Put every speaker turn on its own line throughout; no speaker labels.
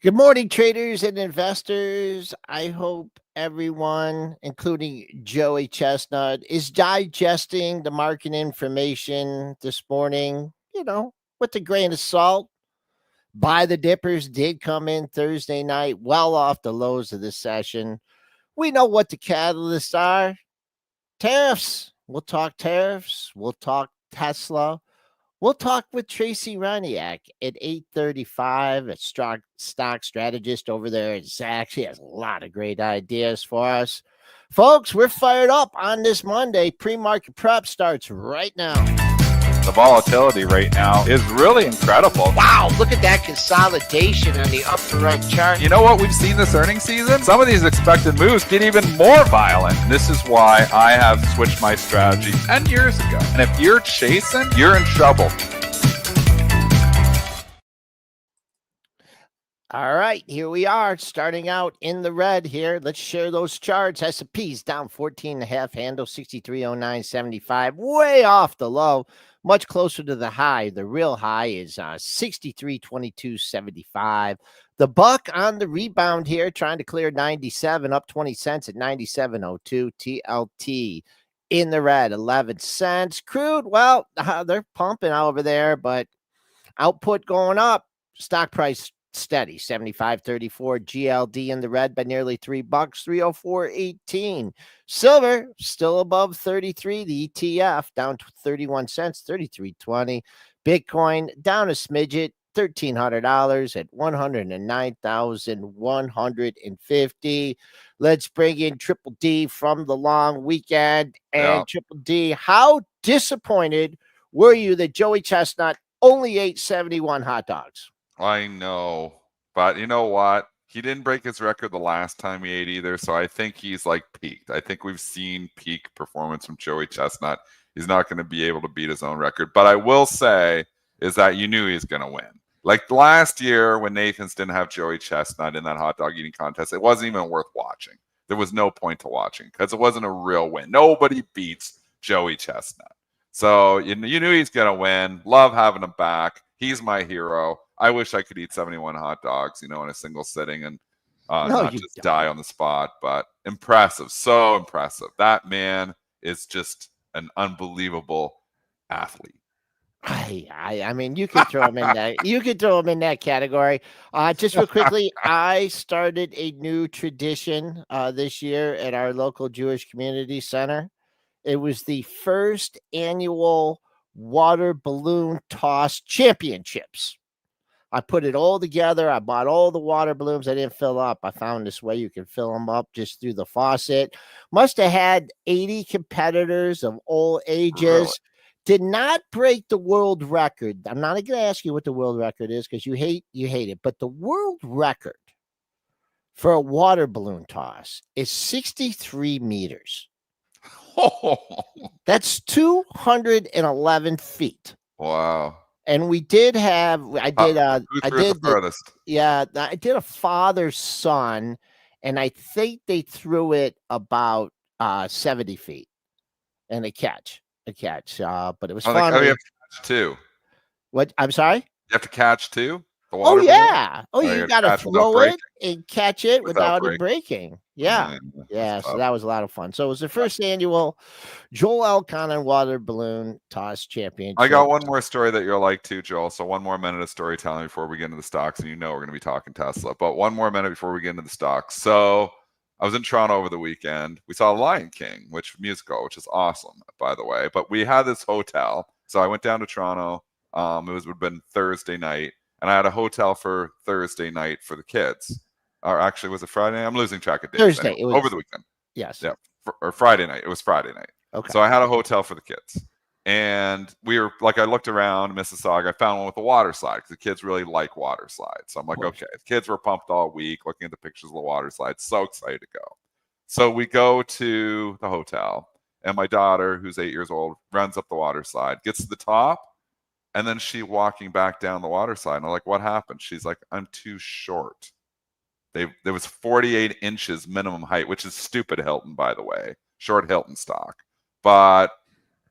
Good morning, traders and investors. I hope everyone, including Joey Chestnut, is digesting the market information this morning, with a grain of salt. Buy the dippers did come in Thursday night, well off the lows of this session. We know what the catalysts are. Tariffs. We'll talk tariffs. We'll talk Tesla. We'll talk with Tracey Ryniec at 8:35, a stock strategist over there at Zacks. She has a lot of great ideas for us. Folks, we're fired up on this Monday. Pre-market prep starts right now.
The volatility right now is really incredible.
Wow, look at that consolidation on the upper right chart.
You know what we've seen this earnings season? Some of these expected moves get even more violent. And this is why I have switched my strategy 10 years ago. And if you're chasing, you're in trouble.
All right, here we are, starting out in the red here. Let's share those charts. S&P's down 14.5, handle 6309.75, way off the low, much closer to the high. The real high is 6322.75. The buck on the rebound here, trying to clear 97, up 20 cents at 97.02. TLT in the red, 11 cents. Crude, well, they're pumping over there, but output going up. Stock price steady, 75.34. GLD in the red by nearly $3, 304.18. Silver still above 33. The ETF down 31 cents, 33.20. Bitcoin down a smidget, $1,300 at 109,150. Let's bring in Triple D from the long weekend. And Triple D, how disappointed were you that Joey Chestnut only ate 71 hot dogs?
I know, but you know what? He didn't break his record the last time he ate either, so I think he's like peaked. I think we've seen peak performance from Joey Chestnut. He's not going to be able to beat his own record, but I will say is that you knew he was going to win. Like last year when Nathan's didn't have Joey Chestnut in that hot dog eating contest, it wasn't even worth watching. There was no point to watching because it wasn't a real win. Nobody beats Joey Chestnut. So you knew he's going to win. Love having him back. He's my hero. I wish I could eat 71 hot dogs, in a single sitting and not just die on the spot. But impressive, so impressive. That man is just an unbelievable athlete.
I mean, you could throw him in that. You could throw him in that category. Just real quickly, I started a new tradition this year at our local Jewish Community Center. It was the first annual water balloon toss championships. I put it all together. I bought all the water balloons. I didn't fill up. I found this way you can fill them up just through the faucet. Must have had 80 competitors of all ages. Really? Did not break the world record. I'm not going to ask you what the world record is because you hate it. But the world record for a water balloon toss is 63 meters. That's 211 feet.
Wow.
And we did have, I did a father-son, and I think they threw it about 70 feet and a catch, but it was fun.
You have to catch too.
What? I'm sorry?
You have to catch too?
Oh, yeah. Oh, you got to throw it and catch it without it breaking. Yeah. Yeah. So that was a lot of fun. So it was the first annual Joel Elconin water balloon toss championship.
I got one more story that you'll like too, Joel. So one more minute of storytelling before we get into the stocks. And we're going to be talking Tesla. But one more minute before we get into the stocks. So I was in Toronto over the weekend. We saw Lion King, musical, which is awesome, by the way. But we had this hotel. So I went down to Toronto. It would have been Thursday night. And I had a hotel for Thursday night for the kids. Or actually, was it Friday night? I'm losing track of days.
Thursday.
Anyway, it was over the weekend.
Yes.
Yeah. Or Friday night. It was Friday night.
Okay.
So I had a hotel for the kids. And we were like, I looked around Mississauga. I found one with a water slide because the kids really like water slides. So I'm like, okay. The kids were pumped all week looking at the pictures of the water slides. So excited to go. So we go to the hotel. And my daughter, who's 8 years old, runs up the water slide, gets to the top. And then she walking back down the water slide. And I'm like, what happened? She's like, I'm too short. There was 48 inches minimum height, which is stupid Hilton, by the way. Short Hilton stock. But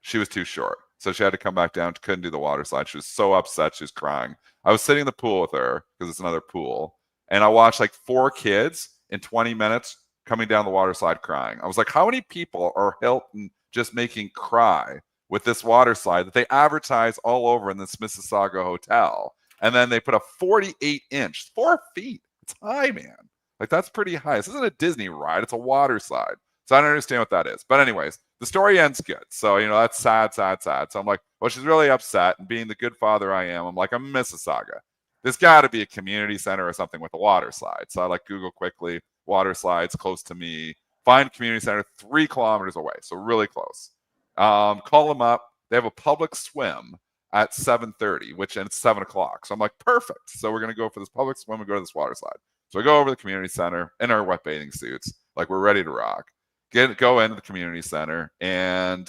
she was too short. So she had to come back down. She couldn't do the water slide. She was so upset. She was crying. I was sitting in the pool with her because it's another pool. and I watched like 4 kids in 20 minutes coming down the water slide crying. I was like, how many people are Hilton just making cry with this water slide that they advertise all over in this Mississauga hotel? And then they put a 48-inch, 4 feet. It's high, man. Like, that's pretty high. This isn't a Disney ride. It's a water slide. So I don't understand what that is. But anyways, the story ends good. So, that's sad, sad, sad. So I'm like, well, she's really upset. And being the good father I am, I'm like, I'm in Mississauga. There's got to be a community center or something with a water slide. So I like Google quickly, water slides close to me. Find community center 3 kilometers away. So really close. Call them up. They have a public swim at 7:30, which and it's 7 o'clock. So I'm like, perfect. So we're going to go for this public swim and go to this water slide. So we go over to the community center in our wet bathing suits. Like, we're ready to rock. Go into the community center and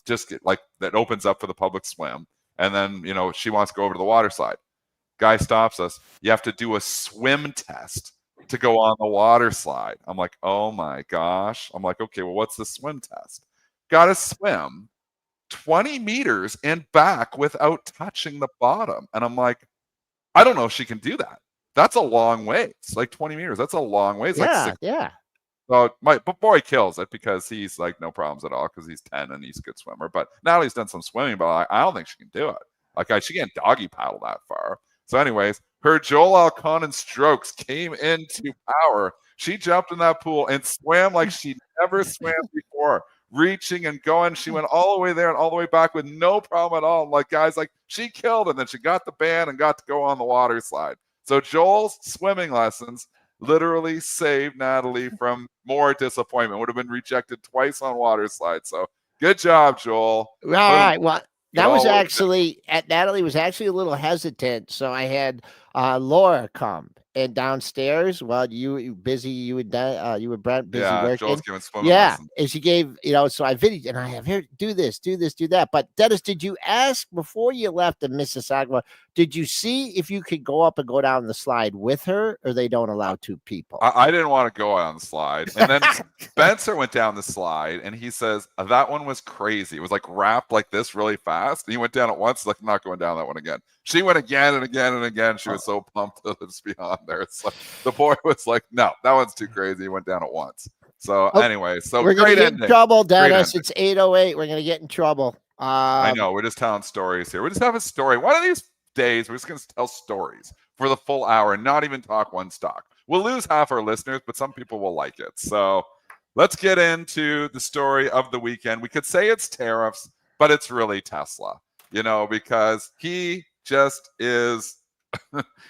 just get like that opens up for the public swim. And then, she wants to go over to the water slide. Guy stops us. You have to do a swim test to go on the water slide. I'm like, oh my gosh. I'm like, okay, well, what's the swim test? Got to swim 20 meters and back without touching the bottom. And I'm like, I don't know if she can do that. That's a long way. It's like 20 meters. That's a long way. It's
yeah.
So but boy kills it because he's like no problems at all because he's 10 and he's a good swimmer. But Natalie's done some swimming, but I don't think she can do it. Like, she can't doggy paddle that far. So anyways, her Joel Elconin strokes came into power. She jumped in that pool and swam like she never swam before, reaching and going. She went all the way there and all the way back with no problem at all. Like, guys, like, she killed, and then she got the band and got to go on the water slide. So Joel's swimming lessons literally saved Natalie from more disappointment. Would have been rejected twice on water slides. So good job, Joel.
All right. Well, that was actually Natalie was actually a little hesitant. So I had Laura come and downstairs while you were busy. You were Brent busy working.
Joel's giving swimming lessons.
And she gave, so I videoed and I have here, do this, do that. But Dennis, did you ask before you left the Mississauga? Did you see if you could go up and go down the slide with her, or they don't allow 2 people?
I didn't want to go on the slide. And then Spencer went down the slide and he says, that one was crazy. It was like wrapped like this really fast. And he went down at once, like, I'm not going down that one again. She went again and again and again. She was so pumped to just be on there. It's like, the boy was like, no, that one's too crazy. He went down at once. So anyway,
we're
great
get
ending.
In trouble, Dennis. It's 8:08. We're going to get in trouble.
I know. We're just telling stories here. We just have a story. One of these days, we're just going to tell stories for the full hour and not even talk one stock. We'll lose half our listeners, but some people will like it. So let's get into the story of the weekend. We could say it's tariffs, but it's really Tesla, because he just is,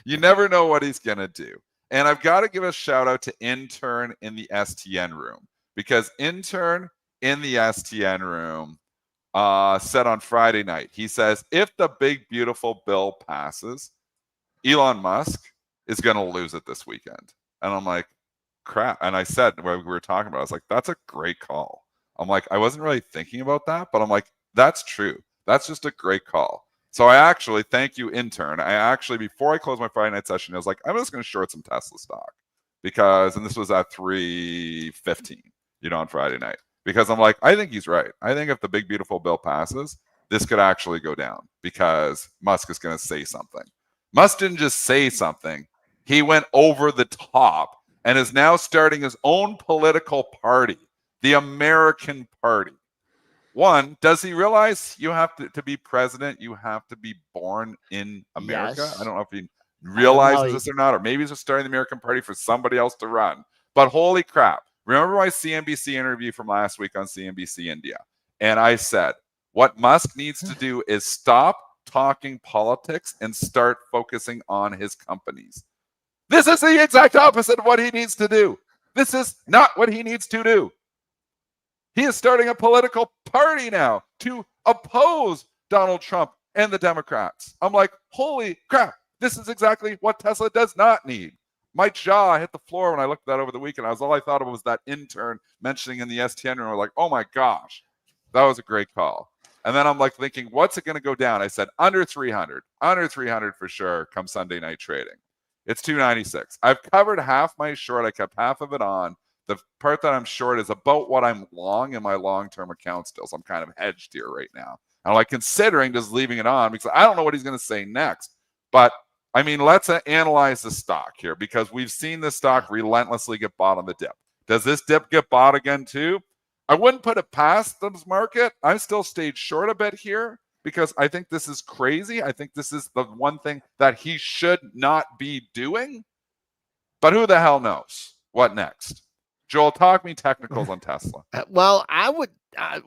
you never know what he's going to do. And I've got to give a shout out to Intern in the STN room, because Intern in the STN room said on Friday night, he says, if the big, beautiful bill passes, Elon Musk is going to lose it this weekend. And I'm like, crap. And I said, when we were talking about it, I was like, that's a great call. I'm like, I wasn't really thinking about that, but I'm like, that's true. That's just a great call. So I actually, thank you, Intern. Before I closed my Friday night session, I was like, I'm just going to short some Tesla stock and this was at 3:15, on Friday night. Because I'm like, I think he's right. I think if the big, beautiful bill passes, this could actually go down because Musk is going to say something. Musk didn't just say something. He went over the top and is now starting his own political party, the American Party. One, does he realize you have to be president, you have to be born in America?
Yes.
I don't know if he realizes this or not, or maybe he's just starting the American Party for somebody else to run. But holy crap. Remember my CNBC interview from last week on CNBC India? And I said, what Musk needs to do is stop talking politics and start focusing on his companies. This is the exact opposite of what he needs to do. This is not what he needs to do. He is starting a political party now to oppose Donald Trump and the Democrats. I'm like, holy crap, this is exactly what Tesla does not need. My jaw hit the floor when I looked at that over the weekend. All I thought of was that Intern mentioning in the STN room. I'm like, oh my gosh, that was a great call. And then I'm like thinking, what's it going to go down? I said, under 300 for sure come Sunday night trading. It's 296. I've covered half my short. I kept half of it on. The part that I'm short is about what I'm long in my long-term account still. So I'm kind of hedged here right now. I'm like considering just leaving it on because I don't know what he's going to say next. But I mean, let's analyze the stock here because we've seen the stock relentlessly get bought on the dip. Does this dip get bought again too? I wouldn't put it past this market. I still stayed short a bit here because I think this is crazy. I think this is the one thing that he should not be doing. But who the hell knows? What next? Joel, talk me technicals on Tesla.
Well, I would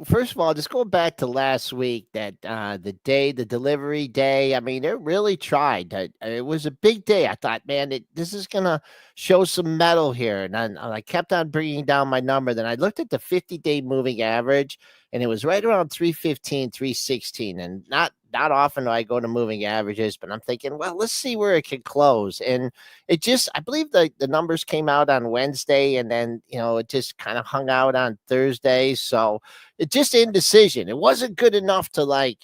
first of all just go back to last week that the delivery day. I mean, it really tried. It was a big day. I thought, man, this is gonna show some metal here, and I kept on bringing down my number. Then I looked at the 50-day moving average, and it was right around 315, 316, and not often do I go to moving averages, but I'm thinking, well, let's see where it can close. And it just, I believe the numbers came out on Wednesday, and then, it just kind of hung out on Thursday. So it just indecision. It wasn't good enough to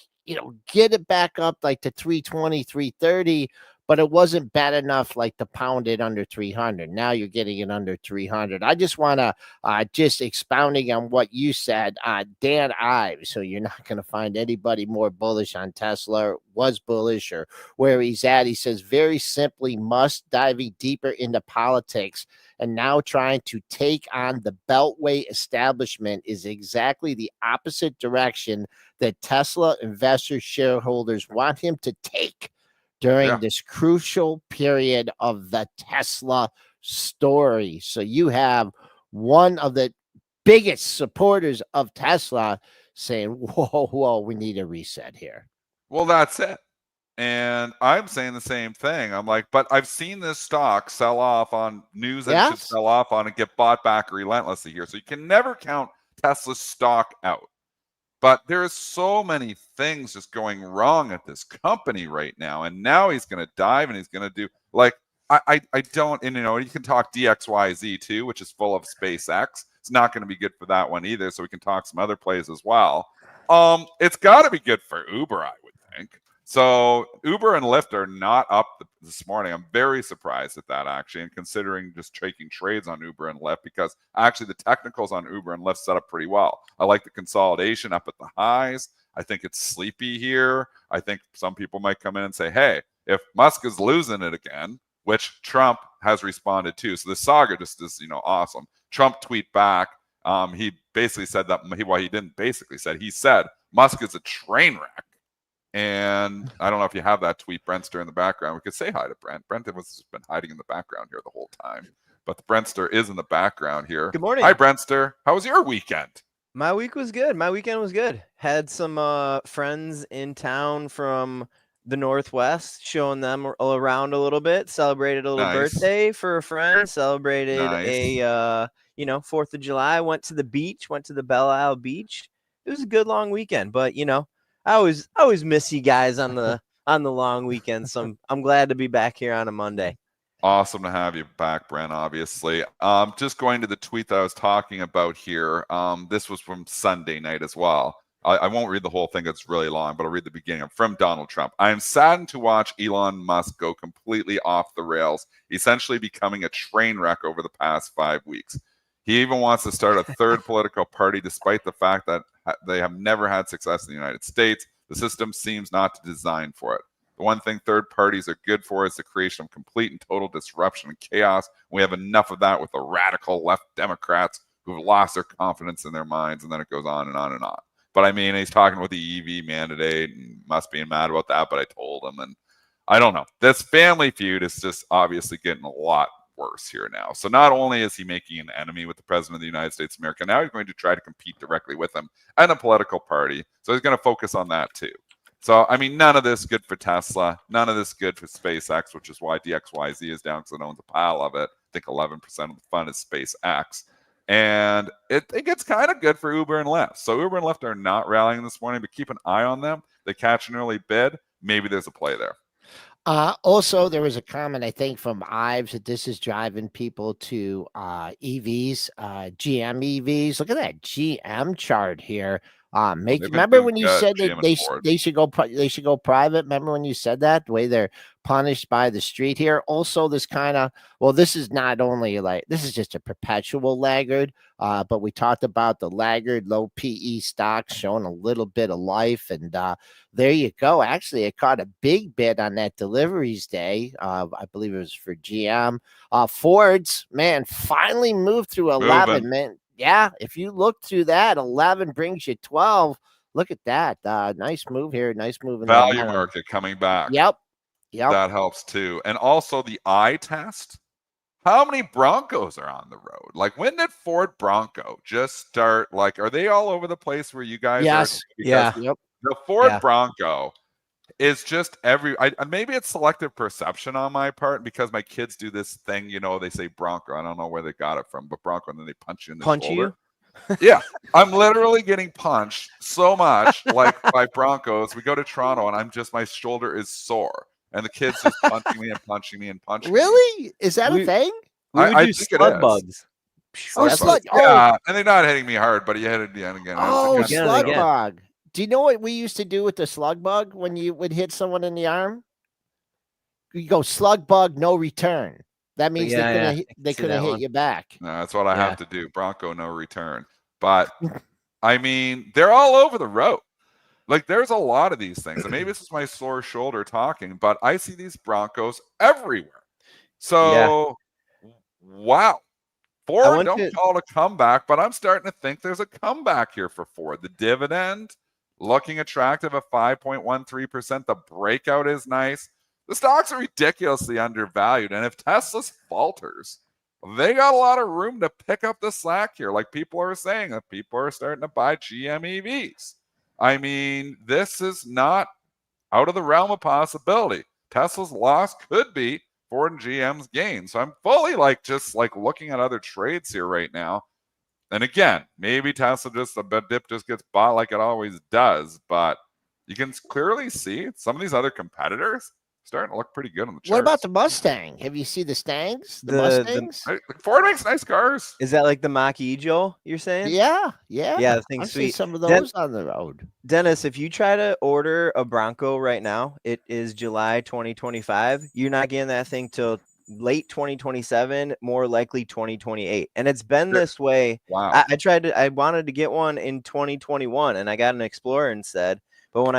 get it back up like to 320, 330, but it wasn't bad enough like to pound it under 300. Now you're getting it under 300. I just want to just expounding on what you said, Dan Ives. So you're not going to find anybody more bullish on Tesla, was bullish, or where he's at. He says very simply, Musk diving deeper into politics and now trying to take on the Beltway establishment is exactly the opposite direction that Tesla investors, shareholders want him to take during this crucial period of the Tesla story. So you have one of the biggest supporters of Tesla saying, whoa, we need a reset here.
Well, that's it. And I'm saying the same thing. I'm like, but I've seen this stock sell off on news that it should sell off on and get bought back relentlessly here. So you can never count Tesla's stock out. But there is so many things just going wrong at this company right now. And now he's going to dive and he's going to do I don't, and you can talk DXYZ too, which is full of SpaceX. It's not going to be good for that one either. So we can talk some other plays as well. It's got to be good for Uber, I would think. So Uber and Lyft are not up this morning. I'm very surprised at that, actually, and considering just taking trades on Uber and Lyft, because actually the technicals on Uber and Lyft set up pretty well. I like the consolidation up at the highs. I think it's sleepy here. I think some people might come in and say, hey, if Musk is losing it again, which Trump has responded to. So the saga just is, awesome. Trump tweet back. He basically said that, he didn't basically said, he said Musk is a train wreck. And I don't know if you have that tweet, Brentster, in the background. We could say hi to Brent. Brent has been hiding in the background here the whole time. But the Brentster is in the background here.
Good morning.
Hi, Brentster. How was your weekend?
My week was good. My weekend was good. Had some friends in town from the Northwest, showing them around a little bit. Celebrated a little birthday for a friend. Celebrated a 4th of July. Went to the beach. Went to the Belle Isle Beach. It was a good long weekend. But I always miss you guys on the long weekend. So I'm glad to be back here on a Monday.
Awesome to have you back, Brent, obviously. Just going to the tweet that I was talking about here. This was from Sunday night as well. I won't read the whole thing. It's really long, but I'll read the beginning. From Donald Trump. I am saddened to watch Elon Musk go completely off the rails, essentially becoming a train wreck over the past 5 weeks. He even wants to start a third political party, despite the fact that they have never had success in the United States. The system seems not to design for it. The one thing third parties are good for is the creation of complete and total disruption and chaos. We have enough of that with the radical left Democrats who've lost their confidence in their minds, and then it goes on and on and on. But I mean, he's talking with the EV mandate and must be mad about that, but I told him, and I don't know. This family feud is just obviously getting a lot worse here now. So not only is he making an enemy with the president of the United States of America, now he's going to try to compete directly with him and a political party. So he's going to focus on that too. So, I mean, none of this good for Tesla. None of this good for SpaceX, which is why DXYZ is down because it owns a pile of it. I think 11% of the fund is SpaceX. And it gets kind of good for Uber and Lyft. So Uber and Lyft are not rallying this morning, but keep an eye on them. They catch an early bid. Maybe there's a play there.
Also, there was a comment, I think, from Ives that this is driving people to EVs, GM EVs. Look at that GM chart here. Remember when you said that
GM and Ford.
they should go private? Remember when you said that, the way they're punished by the street here? Also, this is not only this is just a perpetual laggard, but we talked about the laggard low PE stocks showing a little bit of life, and there you go. Actually, I caught a big bid on that deliveries day. I believe it was for GM. Ford's, man, finally moved through 11, man. Yeah, if you look through that, 11 brings you 12. Look at that. Nice move here. Nice move in
value market coming back.
Yep.
That helps too. And also the eye test. How many Broncos are on the road? Like, when did Ford Bronco just start? Like, are they all over the place where you guys
are?
Yeah.
Yep.
The Ford Bronco is just maybe it's selective perception on my part, because my kids do this thing, they say Bronco. I don't know where they got it from, but Bronco, and then they punch you in the shoulder. Yeah, I'm literally getting punched so much, like, by Broncos. We go to Toronto, and my shoulder is sore, and the kids just punching me and punching me and punching me.
Really? Is that a thing?
I think slug bugs.
Yeah, and they're not hitting me hard, but you hit it again.
Slug bug. Do you know what we used to do with the slug bug when you would hit someone in the arm? You go slug bug, no return. That means they couldn't hit you back.
No, that's what I have to do. Bronco, no return. But I mean, they're all over the road. Like, there's a lot of these things. And maybe this is my sore shoulder talking, but I see these Broncos everywhere. So, wow. Ford, don't call it a comeback, but I'm starting to think there's a comeback here for Ford. The dividend looking attractive at 5.13%. The breakout is nice. The stocks are ridiculously undervalued. And if Tesla falters, they got a lot of room to pick up the slack here. Like people are saying, that people are starting to buy GM EVs. I mean, this is not out of the realm of possibility. Tesla's loss could be Ford and GM's gain. So I'm fully just looking at other trades here right now. And again, maybe Tesla the dip just gets bought like it always does. But you can clearly see some of these other competitors starting to look pretty good on the charts.
What about the Mustang? Have you seen the Stangs? The Mustangs?
Ford makes nice cars.
Is that like the Mach-E, Joel, you're saying?
Yeah.
The thing's sweet.
Some of those on the road.
Dennis, if you try to order a Bronco right now, it is July 2025. You're not getting that thing till late 2027, more likely 2028. And it's been this way.
Wow.
I wanted to get one in 2021, and I got an Explorer instead. But when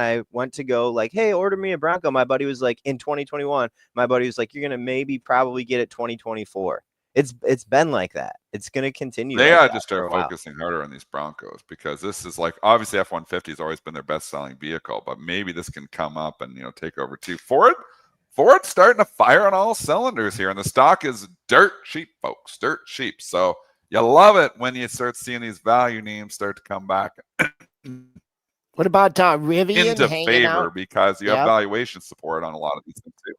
I went to go hey, order me a Bronco, my buddy was like, in 2021, my buddy was like, you're going to probably get it 2024. It's been like that. It's going to continue.
They got to start focusing harder on these Broncos, because this is obviously F-150 has always been their best selling vehicle, but maybe this can come up and, take over too. Ford's starting to fire on all cylinders here, and the stock is dirt cheap, folks, dirt cheap. So you love it when you start seeing these value names start to come back.
What about Rivian
into favor
out?
Because you have valuation support on a lot of these things too.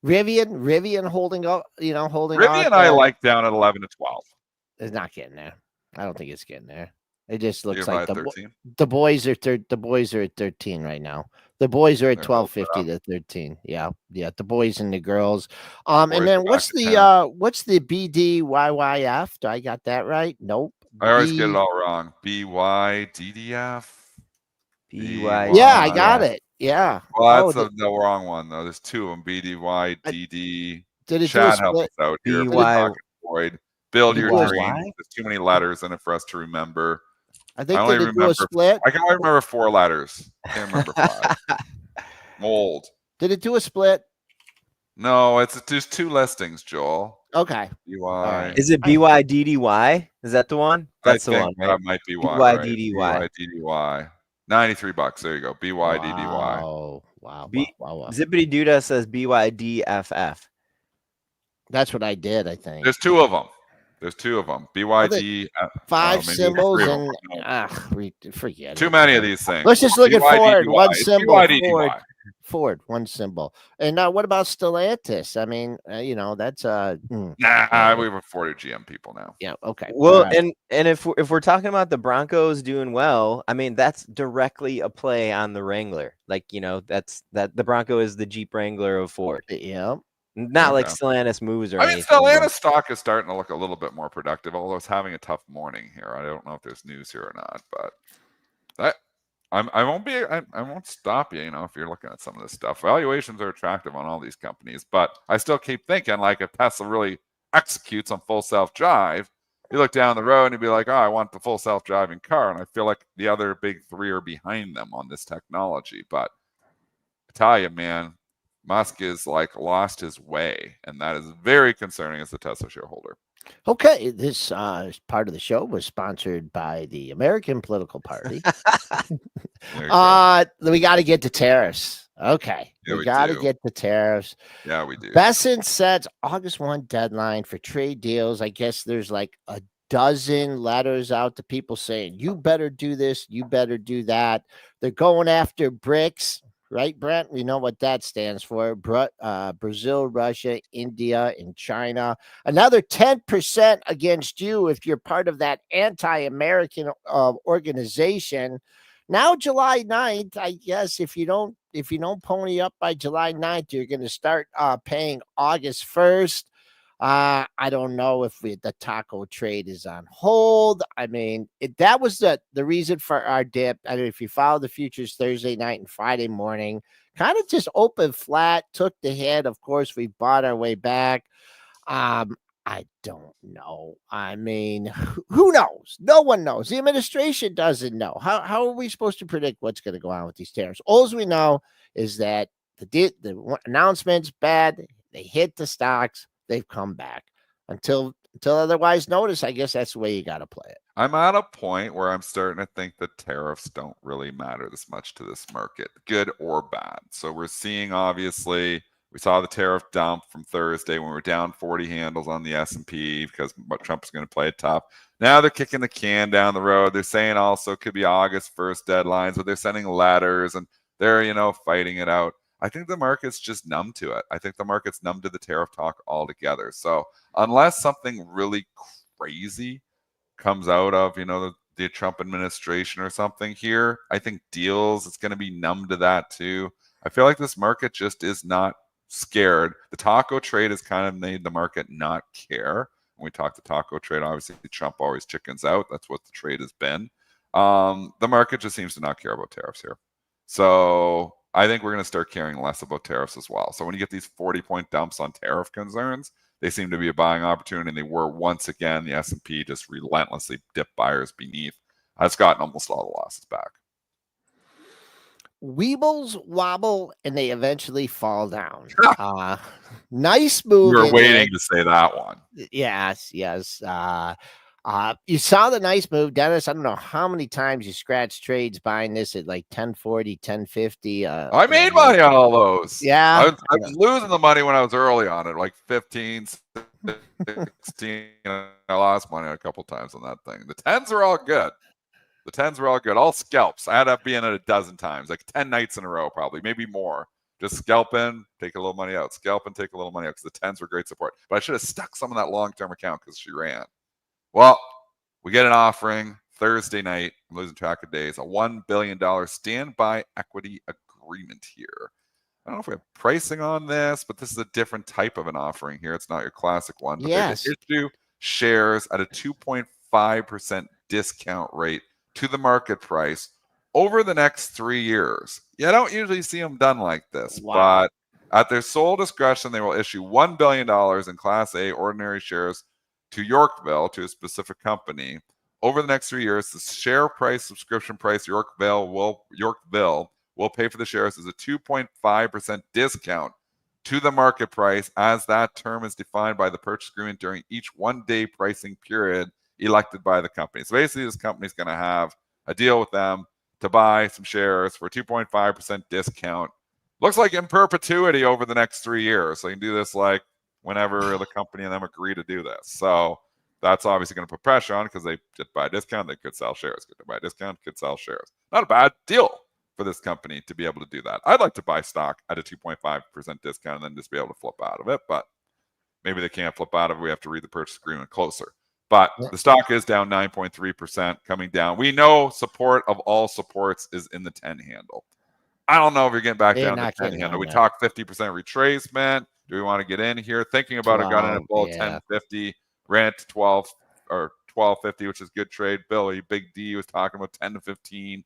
Rivian holding up,
Rivian I like down at 11 to 12.
It's not getting there. I don't think it's getting there. It just looks
You're
like
the
boys are at 13 right now. The boys are at 12.50 to 13. Yeah. The boys and the girls. And then what's the BDYYF? Do I got that right? Nope.
I always get it all wrong. BYDDF.
Yeah, I got it. Yeah.
Well, that's the wrong one though. There's two of them. BDYDD.
Did it
Chad
do
help us out here. Build your dreams. There's too many letters in it for us to remember.
I think they do a split.
I can only remember 4 letters. I can't remember 5. Mold.
Did it do a split?
No, there's 2 listings, Joel.
Okay.
BY.
Is it BYDDY? Is that the one? That's the one, right?
That might be
BYDDY.
Right? BYDDY. $93. There you go. BYDDY.
Wow.
Zippity Duda says BYDFF.
That's what I did, I think.
There's 2 of them. BYD.
5 symbols and forget
Too many of these things.
Let's just look at Ford. One symbol.
BYDDY.
Ford, one symbol. And what about Stellantis? I mean, that's
we've afforded GM people now.
Yeah, okay.
Well, right. and if we're talking about the Broncos doing well, I mean, that's directly a play on the Wrangler. The Bronco is the Jeep Wrangler of Ford.
Yeah.
Not like Stellantis moves or anything.
Stellantis stock is starting to look a little bit more productive, although it's having a tough morning here. I don't know if there's news here or not, but I won't stop you, if you're looking at some of this stuff. Valuations are attractive on all these companies, but I still keep thinking, like, if Tesla really executes on full self-drive, you look down the road and you'd be like, oh, I want the full self-driving car. And I feel like the other big three are behind them on this technology. But I tell you, man, Musk is like lost his way. And that is very concerning as a Tesla shareholder.
Okay, this part of the show was sponsored by the American Political Party. We got to get to tariffs. Okay,
yeah,
we got to get to tariffs.
Yeah, we do.
Besson sets August 1 deadline for trade deals. I guess there's like a dozen letters out to people saying, you better do this, you better do that. They're going after BRICS. Right, Brent? We know what that stands for. Brazil, Russia, India, and China. Another 10% against you if you're part of that anti-American organization. Now, July 9th, I guess if you don't pony up by July 9th, you're going to start paying August 1st. I don't know if the taco trade is on hold. I mean, that was the reason for our dip. I mean, if you follow the futures Thursday night and Friday morning, kind of just opened flat, took the hit. Of course, we bought our way back. I don't know. I mean, who knows? No one knows. The administration doesn't know. How are we supposed to predict what's going to go on with these tariffs? All we know is that the announcement's bad. They hit the stocks. They've come back. Until otherwise notice, I guess that's the way you got to play it.
I'm at a point where I'm starting to think that tariffs don't really matter this much to this market, good or bad. So we're seeing, obviously, we saw the tariff dump from Thursday when we were down 40 handles on the S&P because Trump is going to play it tough. Now they're kicking the can down the road. They're saying also it could be August 1st deadlines, but they're sending letters and they're, fighting it out. I think the market's just numb to it. I think the market's numb to the tariff talk altogether. So unless something really crazy comes out of, the Trump administration or something here, I think deals, it's going to be numb to that too. I feel like this market just is not scared. The taco trade has kind of made the market not care. When we talk the taco trade, obviously Trump always chickens out. That's what the trade has been. The market just seems to not care about tariffs here. So I think we're going to start caring less about tariffs as well. So when you get these 40-point dumps on tariff concerns, they seem to be a buying opportunity. And they were once again, the S&P just relentlessly dipped buyers beneath. It's gotten almost all the losses back.
Weebles wobble and they eventually fall down. Nice move.
We were waiting to say that one.
Yes. You saw the nice move, Dennis. I don't know how many times you scratched trades buying this at like 1040, 1050.
I made money on all those.
Yeah.
I was losing the money when I was early on it, like 15, 16. I lost money a couple times on that thing. The 10s are all good. All scalps. I had up being at a dozen times, like 10 nights in a row, probably, maybe more. Just scalp in, take a little money out. Scalp and take a little money out because the 10s were great support. But I should have stuck some of that long-term account because she ran. Well, we get an offering Thursday night. I'm losing track of days. A $1 billion standby equity agreement here. I don't know if we have pricing on this, but this is a different type of an offering here. It's not your classic one. But
yes.
They issue shares at a 2.5% discount rate to the market price over the next 3 years. You don't usually see them done like this,
wow.
But at their sole discretion, they will issue $1 billion in Class A ordinary shares to Yorkville, to a specific company. Over the next 3 years, the share price, subscription price, Yorkville will pay for the shares as a 2.5% discount to the market price, as that term is defined by the purchase agreement during each one-day pricing period elected by the company. So basically, this company is going to have a deal with them to buy some shares for a 2.5% discount. Looks like in perpetuity over the next 3 years. So you can do this like whenever the company and them agree to do this. So that's obviously going to put pressure on because they just buy a discount, they could sell shares. Could buy a discount, could sell shares. Not a bad deal for this company to be able to do that. I'd like to buy stock at a 2.5% discount and then just be able to flip out of it. But maybe they can't flip out of it. We have to read the purchase agreement closer. But the stock is down 9.3%, coming down. We know support of all supports is in the 10 handle. I don't know if you're getting back down to 10 handle. We talked 50% retracement. Do we want to get in here? Thinking about 12, it, got in at below 1050, ran to 12 or 1250, which is good trade. Billy, Big D was talking about 10 to 15.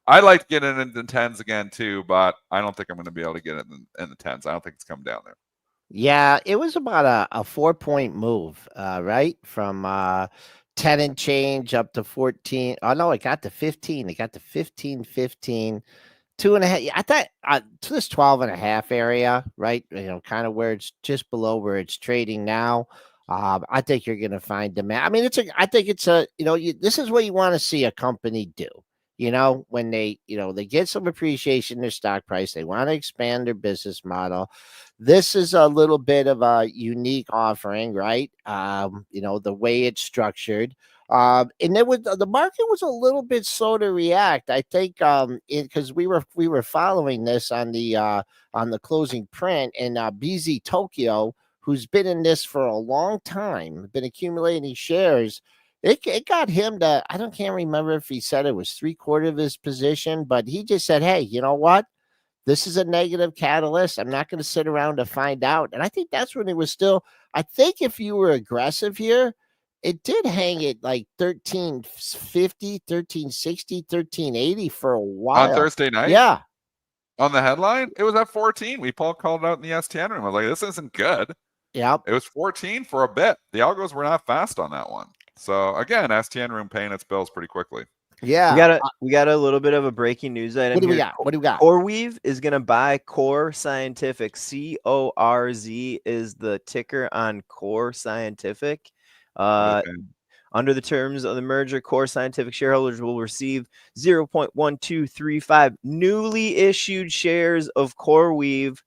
I like getting into the 10s again too, but I don't think I'm going to be able to get it in the 10s. I don't think it's come down there.
Yeah, it was about a 4-point move, right? From 10 and change up to 14. Oh no, it got to 15. It got to 15. 2.5. I thought to this 12.5 area, right? Kind of where it's just below where it's trading now. I think you're going to find demand. I mean, I think it's this is what you want to see a company do. When they get some appreciation in their stock price, they want to expand their business model. This is a little bit of a unique offering, right? The way it's structured. And then the market was a little bit slow to react. I think because we were following this on the closing print, and BZ Tokyo, who's been in this for a long time, been accumulating shares. It got him to, can't remember if he said it was 3/4 of his position, but he just said, hey, you know what? This is a negative catalyst. I'm not going to sit around to find out. And I think that's when it was still, I think if you were aggressive here, it did hang at like 1350, 1360, 1380 for a while.
On Thursday night?
Yeah.
On the headline, it was at 14. We called it out in the STN room. I was like, this isn't good.
Yep.
It was 14 for a bit. The algos were not fast on that one. So again, STN room paying its bills pretty quickly.
Yeah.
We got a little bit of a breaking news item.
What do we got? What do we got?
CoreWeave is going to buy Core Scientific. CORZ is the ticker on Core Scientific. Under the terms of the merger, Core Scientific shareholders will receive 0.1235 newly issued shares of CoreWeave.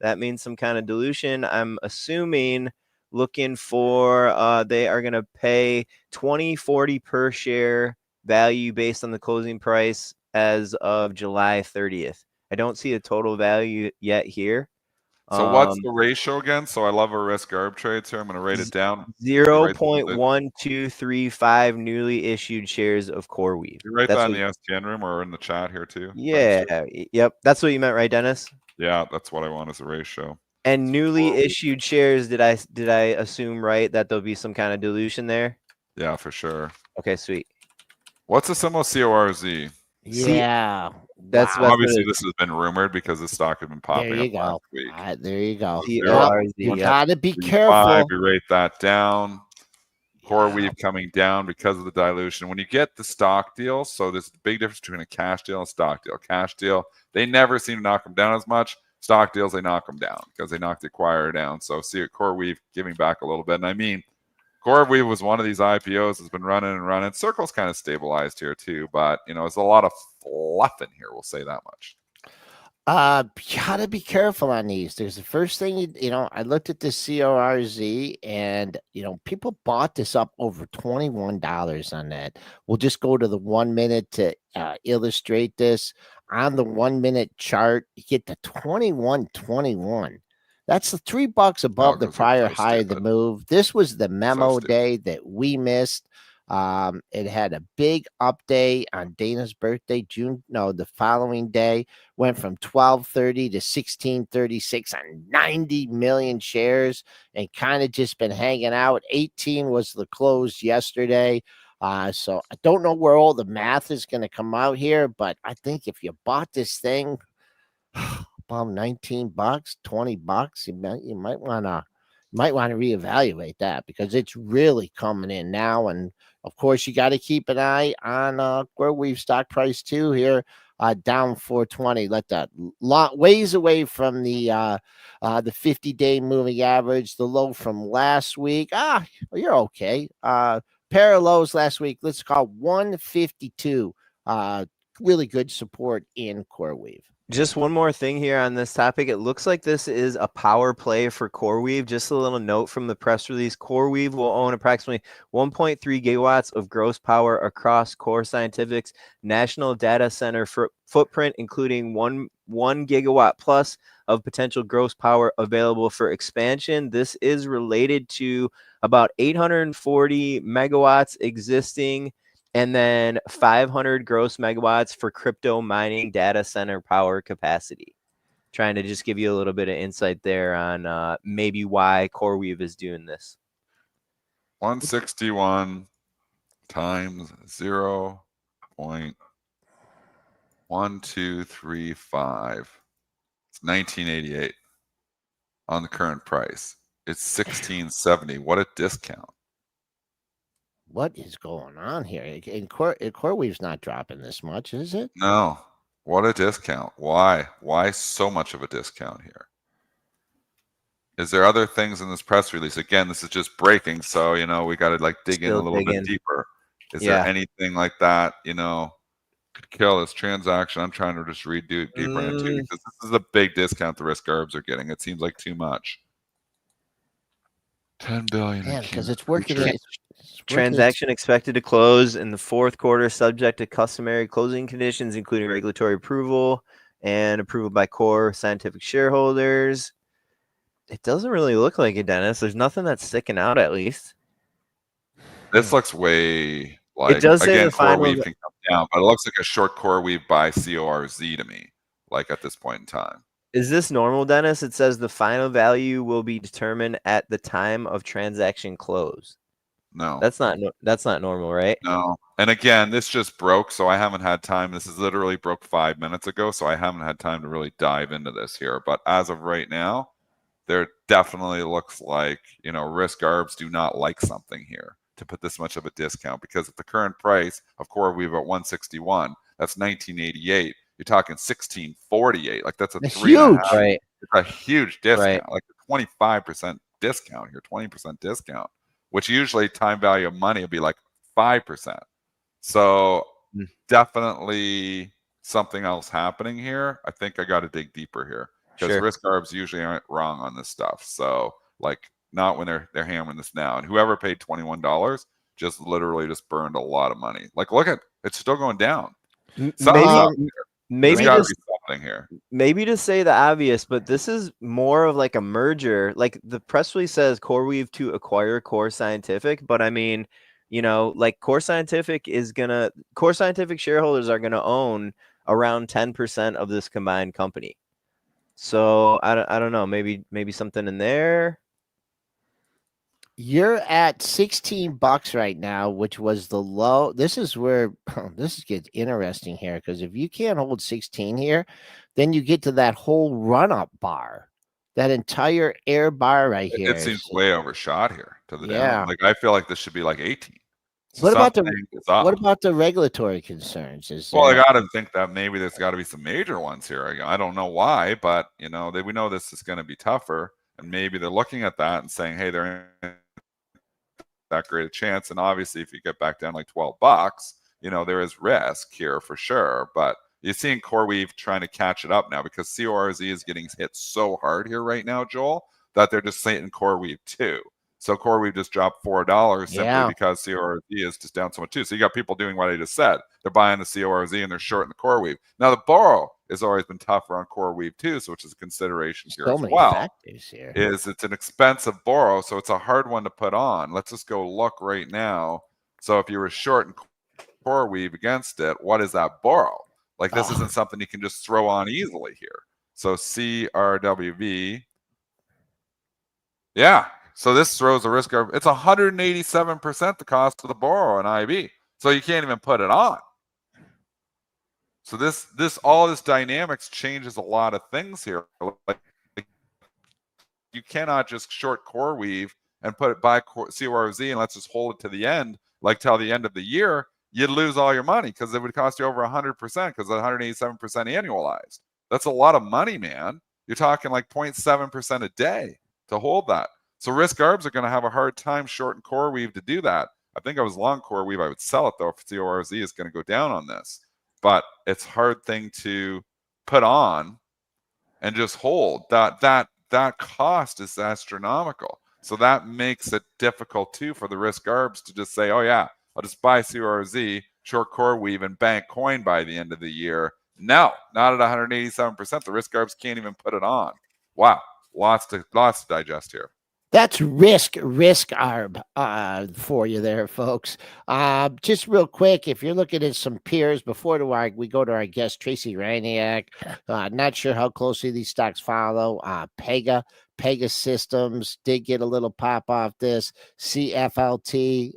That means some kind of dilution. I'm assuming looking for they are going to pay $20.40 per share value based on the closing price as of July 30th. I don't see a total value yet here.
So what's the ratio again? So I love our risk arb trades here. I'm going to write it down.
0.1235 newly issued shares of CoreWeave.
You write that in the STN room or in the chat here too?
Yeah. Yep. That's what you meant, right, Dennis?
Yeah, that's what I want as a ratio.
And newly issued shares, did I assume right that there'll be some kind of dilution there?
Yeah, for sure.
Okay, sweet.
What's the symbol CORZ?
Yeah.
That's
obviously this has been rumored because the stock has been popping up last week.
There you go.
CORZ.
You gotta be careful.
We rate that down. CoreWeave coming down because of the dilution. When you get the stock deal, so there's a big difference between a cash deal and a stock deal. Cash deal, they never seem to knock them down as much. Stock deals, they knock them down because they knock the acquirer down. So see CoreWeave giving back a little bit. And I mean, CoreWeave was one of these IPOs that's been running and running. Circle's kind of stabilized here too, but there's a lot of fluff in here. We'll say that much.
Gotta be careful on these. There's the first thing I looked at the CORZ, and people bought this up over $21 on that. We'll just go to the 1 minute to illustrate this. On the 1 minute chart, you get the 21.21. That's the $3 above the prior high of the move. This was the memo day that we missed. It had a big update on Dana's birthday, the following day, went from 1230 to 1636 on 90 million shares, and kind of just been hanging out. 18 was the close yesterday. So I don't know where all the math is going to come out here, but I think if you bought this thing above $19, $20, you might want to reevaluate that, because it's really coming in now. And of course, you got to keep an eye on CoreWeave stock price too here, down 420. Let that ways away from the 50-day moving average, the low from last week. You're okay. Pair of lows last week, let's call 152. Really good support in CoreWeave.
Just one more thing here on this topic. It looks like this is a power play for CoreWeave. Just a little note from the press release. CoreWeave will own approximately 1.3 gigawatts of gross power across Core Scientific's national data center footprint, including 1 gigawatt plus of potential gross power available for expansion. This is related to about 840 megawatts existing, and then 500 gross megawatts for crypto mining data center power capacity. Trying to just give you a little bit of insight there on maybe why CoreWeave is doing this.
161 times 0.1 1, 2, 3, 5. It's 1988 on the current price. It's 1670. What a discount.
What is going on here? And CoreWeave's not dropping this much, is it?
No. What a discount. Why? Why so much of a discount here? Is there other things in this press release? Again, this is just breaking, so we got to like dig in a little bit deeper. Is there anything like that, could kill this transaction? I'm trying to just read deeper into, because this is a big discount the risk arbs are getting. It seems like too much. 10 billion.
Yeah, because it's working.
Transaction expected to close in the fourth quarter, subject to customary closing conditions, including regulatory approval and approval by core scientific shareholders. It doesn't really look like it, Dennis. There's nothing that's sticking out, at least.
This looks way like,
it does say
again,
the final
CoreWeave can come down, but it looks like a short CoreWeave by CORZ to me, like at this point in time.
Is this normal, Dennis? It says the final value will be determined at the time of transaction close.
No,
that's not normal, right?
No. And again, this just broke, so I haven't had time. This is literally broke 5 minutes ago, so I haven't had time to really dive into this here. But as of right now, there definitely looks like, risk arbs do not like something here to put this much of a discount, because at the current price of CoreWeave at 161, that's 1988. You're talking 1648. Like that's a
huge,
right?
It's a huge discount,
right.
like a 25% discount here, 20% discount, which usually time value of money would be like 5%. So definitely something else happening here. I think I got to dig deeper here, because risk arbs usually aren't wrong on this stuff. So like not when they're hammering this now. And whoever paid $21 just literally just burned a lot of money. Like look at it's still going down.
Maybe
just something here.
Maybe to say the obvious, but this is more of like a merger. Like the press release says CoreWeave to acquire Core Scientific, but I mean, like Core Scientific shareholders are gonna own around 10% of this combined company. So I don't know, maybe something in there.
You're at $16 right now, which was the low. This is where this gets interesting here, because if you can't hold 16 here, then you get to that whole run-up bar, that entire air bar right here.
It seems way overshot here to the down. Like I feel like this should be like 18. So
what about the regulatory concerns?
Well, I got to think that maybe there's got to be some major ones here. I don't know why, but we know this is going to be tougher, and maybe they're looking at that and saying, hey, they're in that great a chance. And obviously, if you get back down like $12, there is risk here for sure. But you're seeing CoreWeave trying to catch it up now, because CORZ is getting hit so hard here right now, Joel, that they're just saying CoreWeave too. So CoreWeave just dropped $4 simply because CORZ is just down so much too. So you got people doing what I just said. They're buying the CORZ and they're shorting the CoreWeave. Now the borrow has always been tougher on CoreWeave too, so which is a consideration here as well. Is it's an expensive borrow, so it's a hard one to put on. Let's just go look right now. So if you were short in CoreWeave against it, what is that borrow? Like this isn't something you can just throw on easily here. So CRWV, yeah. So this throws a risk of, it's 187% the cost of the borrow in IB. So you can't even put it on. So all this dynamics changes a lot of things here. Like you cannot just short CoreWeave and put it by CORZ and let's just hold it to the end, like till the end of the year. You'd lose all your money, because it would cost you over 100%, because 187% annualized. That's a lot of money, man. You're talking like 0.7% a day to hold that. So risk arbs are going to have a hard time shorting CoreWeave to do that. I think I was long CoreWeave. I would sell it though if CORZ is going to go down on this. But it's a hard thing to put on and just hold. That cost is astronomical. So that makes it difficult too for the risk arbs to just say, oh yeah, I'll just buy CORZ, short CoreWeave, and bank coin by the end of the year. No, not at 187%. The risk arbs can't even put it on. Wow, lots to digest here.
That's risk arb for you there, folks. Just real quick, if you're looking at some peers before we go to our guest Tracey Ryniec. Not sure how closely these stocks follow. Pega Systems did get a little pop off this. CFLT,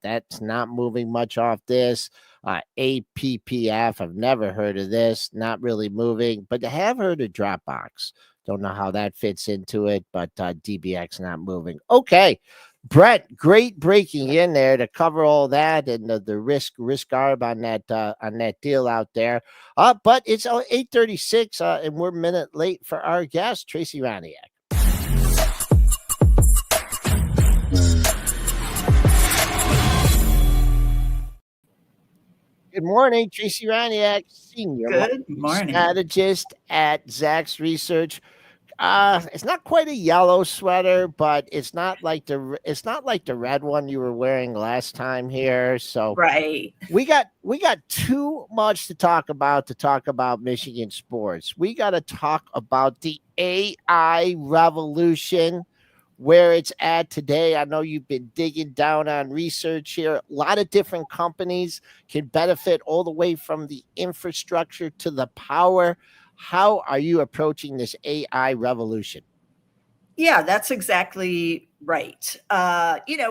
that's not moving much off this. APPF, I've never heard of this, not really moving, but I have heard of Dropbox. Don't know how that fits into it, but DBX not moving. Okay, Brett, great breaking in there to cover all that and the risk arb on that deal out there. But it's 8:36, and we're a minute late for our guest, Tracey Ryniec. Good morning, Tracey Ryniec, Senior Strategist at Zacks Research. It's not quite a yellow sweater, but it's not like the red one you were wearing last time here. So
right,
we got too much to talk about Michigan sports. We got to talk about the AI revolution, where it's at today. I know you've been digging down on research here. A lot of different companies can benefit all the way from the infrastructure to the power. How are you approaching this AI revolution?
Yeah, that's exactly right.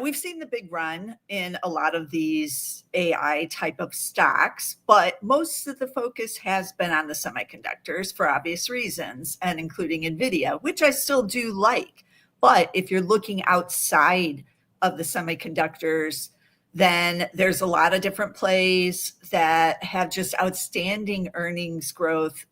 We've seen the big run in a lot of these AI type of stocks, but most of the focus has been on the semiconductors for obvious reasons, and including NVIDIA, which I still do like. But if you're looking outside of the semiconductors, then there's a lot of different plays that have just outstanding earnings growth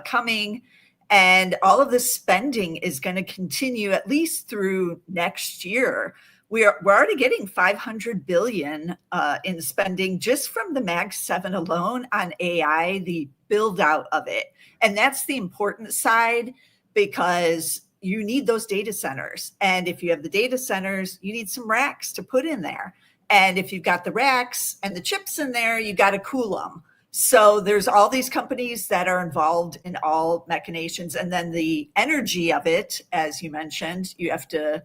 coming. And all of this spending is going to continue at least through next year. We're already getting $500 billion in spending just from the Mag 7 alone on AI, the build out of it. And that's the important side, because you need those data centers. And if you have the data centers, you need some racks to put in there. And if you've got the racks and the chips in there, you got to cool them. So there's all these companies that are involved in all machinations. And then the energy of it, as you mentioned, you have to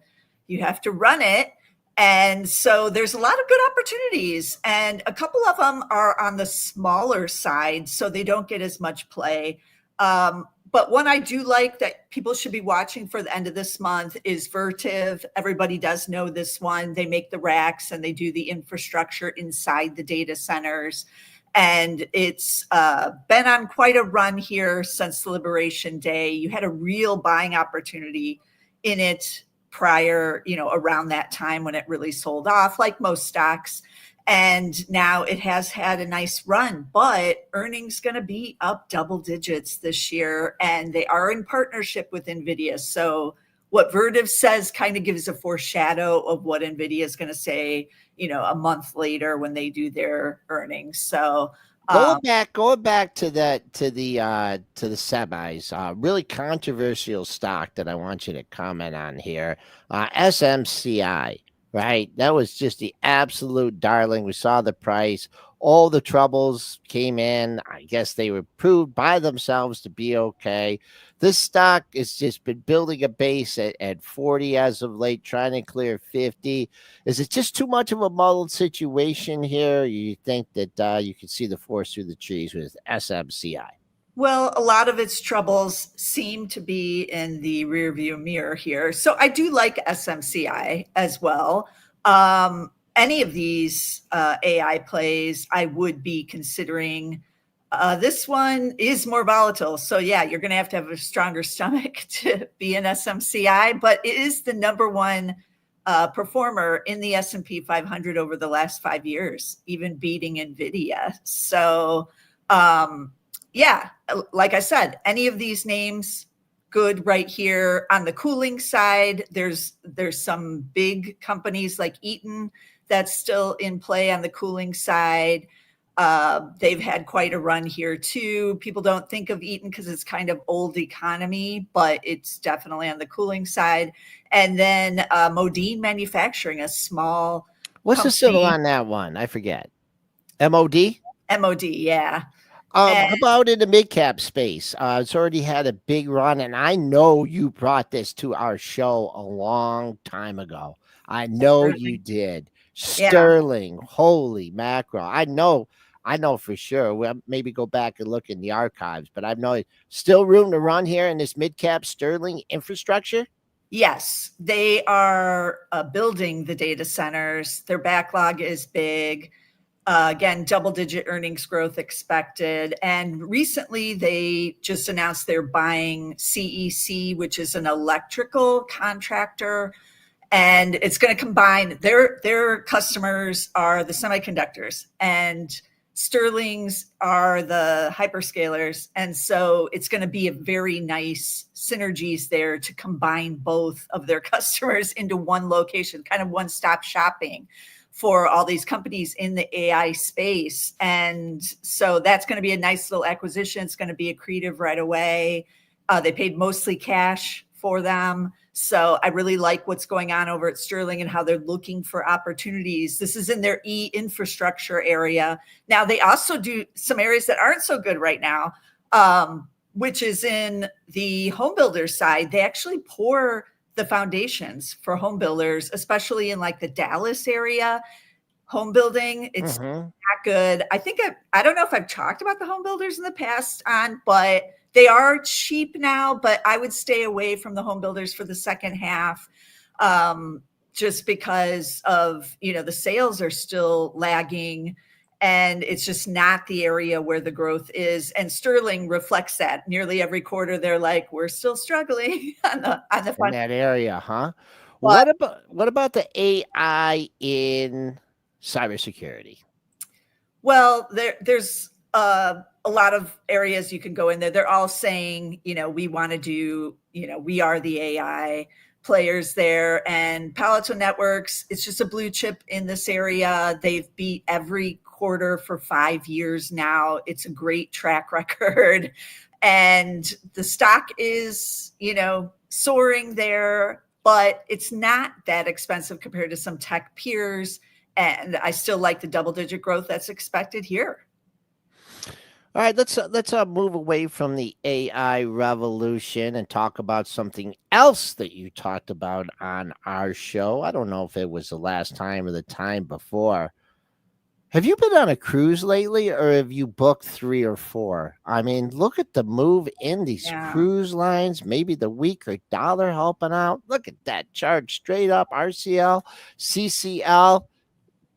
run it. And so there's a lot of good opportunities. And a couple of them are on the smaller side, so they don't get as much play. But one I do like that people should be watching for the end of this month is Vertiv. Everybody does know this one. They make the racks and they do the infrastructure inside the data centers. And it's been on quite a run here since Liberation Day. You had a real buying opportunity in it prior, around that time when it really sold off, like most stocks. And now it has had a nice run, but earnings going to be up double digits this year. And they are in partnership with NVIDIA. So what Vertiv says kind of gives a foreshadow of what NVIDIA is going to say, a month later when they do their earnings. So
going back to the semis, really controversial stock that I want you to comment on here, SMCI. Right. That was just the absolute darling. We saw the price. All the troubles came in. I guess they were proved by themselves to be okay. This stock has just been building a base at 40 as of late, trying to clear 50. Is it just too much of a muddled situation here? You think that you can see the forest through the trees with SMCI?
Well, a lot of its troubles seem to be in the rearview mirror here. So I do like SMCI as well. Any of these AI plays, I would be considering. This one is more volatile. So yeah, you're going to have a stronger stomach to be in SMCI, but it is the number one performer in the S&P 500 over the last 5 years, even beating NVIDIA. So yeah, like I said, any of these names, good right here. On the cooling side, there's some big companies like Eaton that's still in play on the cooling side. They've had quite a run here too. People don't think of Eaton because it's kind of old economy, but it's definitely on the cooling side. And then Modine Manufacturing, a small
What's
company.
the symbol on that one? I forget. MOD?
MOD, yeah.
How about in the mid cap space? It's already had a big run, and I know you brought this to our show a long time ago. I know you did. Sterling, holy mackerel! I know for sure. Well, maybe go back and look in the archives, but I know still room to run here in this mid cap Sterling infrastructure.
Yes, they are building the data centers. Their backlog is big. Again, double-digit earnings growth expected. And recently, they just announced they're buying CEC, which is an electrical contractor, and it's going to combine their customers are the semiconductors, and Sterling's are the hyperscalers. And so it's going to be a very nice synergies there to combine both of their customers into one location, kind of one-stop shopping for all these companies in the AI space. And so that's going to be a nice little acquisition. It's going to be accretive right away. They paid mostly cash for them. So I really like what's going on over at Sterling and how they're looking for opportunities. This is in their e-infrastructure area. Now, they also do some areas that aren't so good right now, which is in the home builder side. They actually pour the foundations for home builders, especially in like the Dallas area. Home building, it's not good. I don't know if I've talked about the home builders in the past but they are cheap now, but I would stay away from the home builders for the second half, just because of, the sales are still lagging, and it's just not the area where the growth is. And Sterling reflects that. Nearly every quarter, they're like, we're still struggling on the
in that area, huh? What about the AI in cybersecurity?
Well, there's a lot of areas you can go in there. They're all saying, we want to do, we are the AI players there. And Palo Alto Networks, it's just a blue chip in this area. They've beat every quarter for 5 years now. It's a great track record. And the stock is, soaring there, but it's not that expensive compared to some tech peers. And I still like the double-digit growth that's expected here.
All right, let's move away from the AI revolution and talk about something else that you talked about on our show. I don't know if it was the last time or the time before. Have you been on a cruise lately, or have you booked 3 or 4? I mean, look at the move in these cruise lines. Maybe the weaker dollar helping out. Look at that chart straight up. RCL, CCL,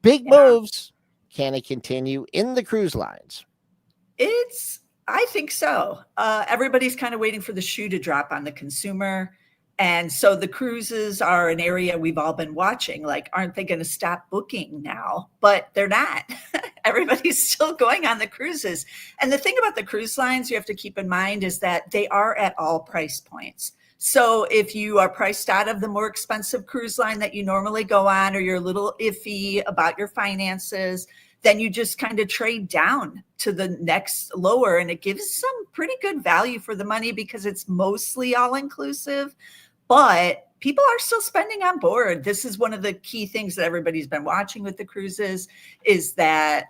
big moves. Can it continue in the cruise lines?
I think so. Everybody's kind of waiting for the shoe to drop on the consumer. And so the cruises are an area we've all been watching. Like, aren't they going to stop booking now? But they're not. Everybody's still going on the cruises. And the thing about the cruise lines you have to keep in mind is that they are at all price points. So if you are priced out of the more expensive cruise line that you normally go on, or you're a little iffy about your finances, then you just kind of trade down to the next lower, and it gives some pretty good value for the money because it's mostly all inclusive, but people are still spending on board. This is one of the key things that everybody's been watching with the cruises is that,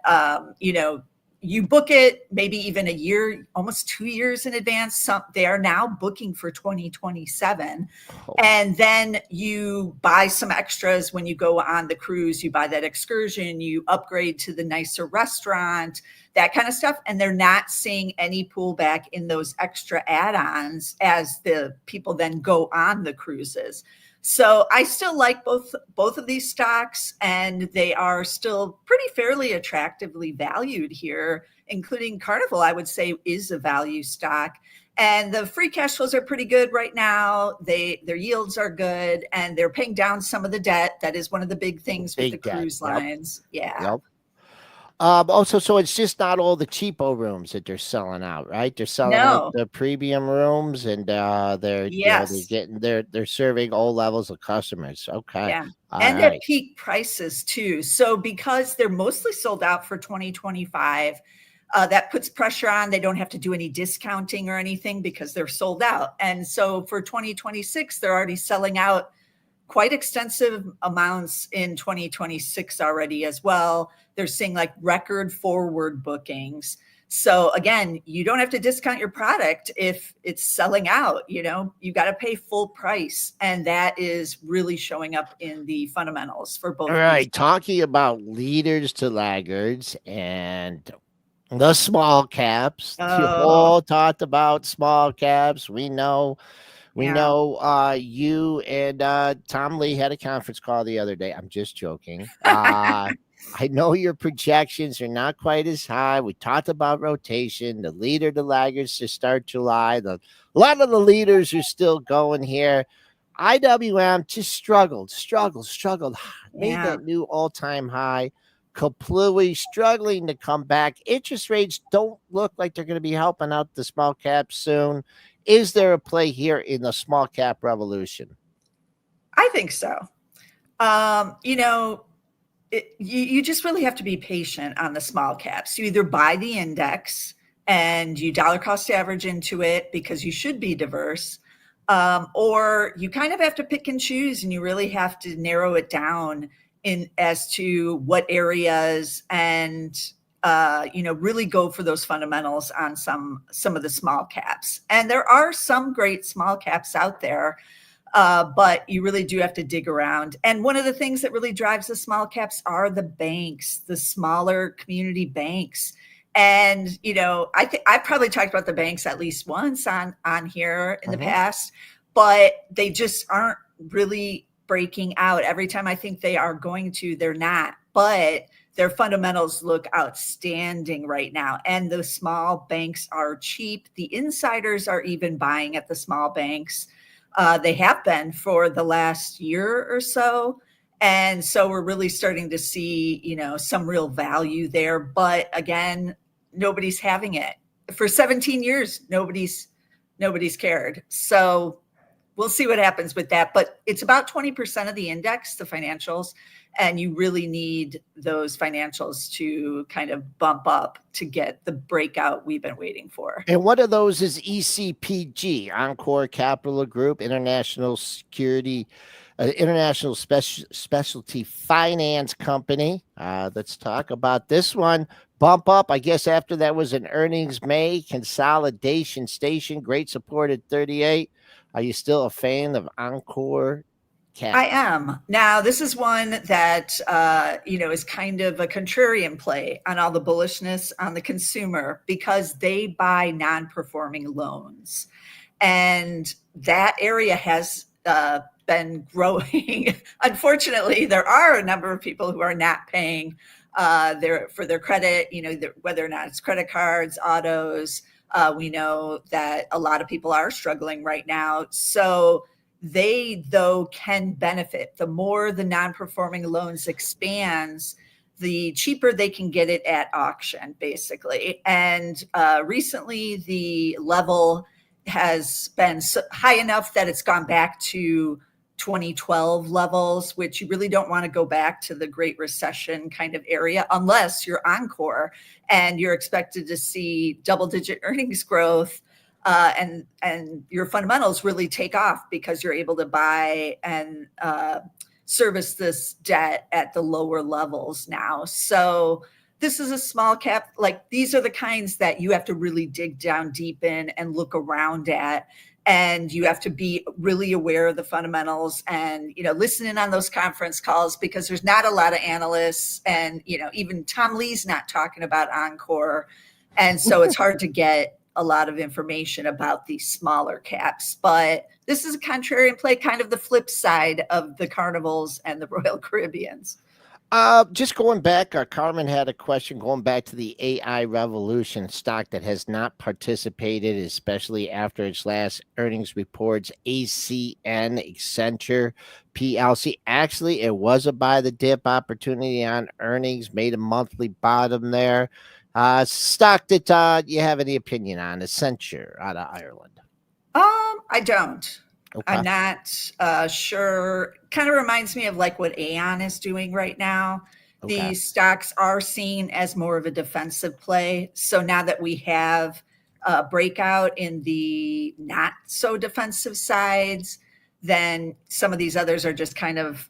you book it maybe even a year, almost 2 years in advance. They are now booking for 2027. And then you buy some extras when you go on the cruise. You buy that excursion, you upgrade to the nicer restaurant, that kind of stuff. And they're not seeing any pullback in those extra add-ons as the people then go on the cruises. So I still like both of these stocks, and they are still pretty fairly attractively valued here, including Carnival, I would say, is a value stock. And the free cash flows are pretty good right now. Their yields are good, and they're paying down some of the debt. That is one of the big things with the cruise lines. Yeah.
Also, so it's just not all the cheapo rooms that they're selling out, right? They're selling out the premium rooms, and they're they're serving all levels of customers. Okay,
and at peak prices too. So because they're mostly sold out for 2025, that puts pressure on. They don't have to do any discounting or anything because they're sold out. And so for 2026, they're already selling out quite extensive amounts in 2026 already as well. They're seeing like record forward bookings. So again, you don't have to discount your product if it's selling out. You got to pay full price, and that is really showing up in the fundamentals for both.
All right, talking about leaders to laggards and the small caps. You all talked about small caps. We know you and Tom Lee had a conference call the other day. I'm just joking. I know your projections are not quite as high. We talked about rotation, the leader to laggards to start July. A lot of the leaders are still going here. IWM just struggled, made that new all-time high, completely struggling to come back. Interest rates don't look like they're going to be helping out the small caps soon. Is there a play here in the small cap revolution?
I think so. You just really have to be patient on the small caps. You either buy the index and you dollar cost average into it because you should be diverse, or you kind of have to pick and choose, and you really have to narrow it down in as to what areas and really go for those fundamentals on some of the small caps. And there are some great small caps out there. But you really do have to dig around. And one of the things that really drives the small caps are the banks, the smaller community banks. And, I've probably talked about the banks at least once on here in the past, but they just aren't really breaking out. Every time I think they are going to, they're not. But their fundamentals look outstanding right now. And the small banks are cheap. The insiders are even buying at the small banks. They have been for the last year or so. And so we're really starting to see, some real value there. But again, nobody's having it. For 17 years, nobody's cared. So we'll see what happens with that. But it's about 20% of the index, the financials. And you really need those financials to kind of bump up to get the breakout we've been waiting for.
And one of those is ECPG, Encore Capital Group, International Security, International Specialty Finance Company. Let's talk about this one. Bump up, I guess, after that was an earnings May consolidation station. Great support at 38. Are you still a fan of Encore?
I am. Now, this is one that, is kind of a contrarian play on all the bullishness on the consumer because they buy non-performing loans. And that area has been growing. Unfortunately, there are a number of people who are not paying for their credit, whether or not it's credit cards, autos. We know that a lot of people are struggling right now. So they, though, can benefit. The more the non-performing loans expands, the cheaper they can get it at auction, basically. And recently, the level has been high enough that it's gone back to 2012 levels, which you really don't want to go back to the Great Recession kind of area unless you're Encore and you're expected to see double-digit earnings growth. And your fundamentals really take off because you're able to buy and service this debt at the lower levels now. So this is a small cap. Like, these are the kinds that you have to really dig down deep in and look around at. And you have to be really aware of the fundamentals and, listen in on those conference calls because there's not a lot of analysts. And, even Tom Lee's not talking about Encore. And so it's hard to get a lot of information about these smaller caps, but this is a contrarian play, kind of the flip side of the Carnivals and the Royal Caribbeans.
Just going back, Carmen had a question going back to the AI revolution stock that has not participated, especially after its last earnings reports. ACN, Accenture, PLC. Actually, it was a buy the dip opportunity on earnings, made a monthly bottom there. Stock that you have any opinion on, Accenture out of Ireland?
I don't. Okay. I'm not sure. Kind of reminds me of like what Aon is doing right now. Okay. These stocks are seen as more of a defensive play. So now that we have a breakout in the not so defensive sides, then some of these others are just kind of,